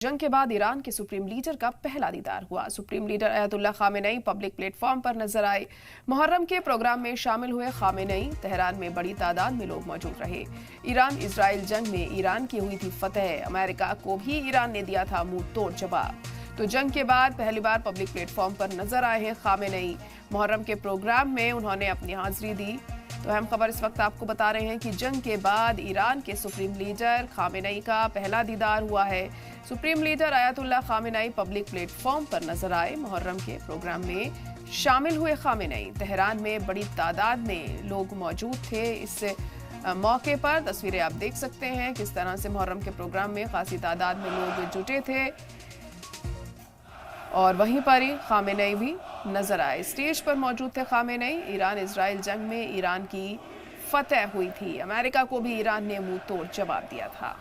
जंग के बाद ईरान के सुप्रीम लीडर का पहला दीदार हुआ। Supreme leader अयतुल्ला Khamenei public platform पर नजर आए। मुहर्रम के प्रोग्राम में शामिल हुए खामेनेई तेहरान में बड़ी तादाद में लोग मौजूद रहे। ईरान इजराइल जंग में ईरान की हुई थी फतेह। अमेरिका को भी ईरान ने दिया था मुंह तोड़ जवाब। तो जंग के बाद पहली बार पब्लिक प्लेटफॉर्म पर नजर आए हैं खामेनेई। मुहर्रम के प्रोग्राम में उन्होंने अपनी हाजिरी दी। तो अहम खबर इस वक्त आपको बता रहे हैं कि जंग के बाद ईरान के सुप्रीम लीडर खामेनेई का पहला दीदार हुआ है। Supreme leader अयतुल्ला Khamenei public platform पर नजर आए। मुहर्रम के प्रोग्राम में शामिल हुए खामेनेई। तेहरान में बड़ी तादाद में लोग मौजूद थे। इस मौके पर तस्वीरें आप देख सकते हैं किस तरह से मुहर्रम के प्रोग्राम में खासी तादाद में लोग जुटे थे और वहीं पर ही खामेनेई भी नजर आए। स्टेज पर मौजूद थे खामेनेई। ईरान इजराइल जंग में ईरान की फतेह हुई थी। अमेरिका को भी ईरान ने मुंह तोड़ जवाब दिया था।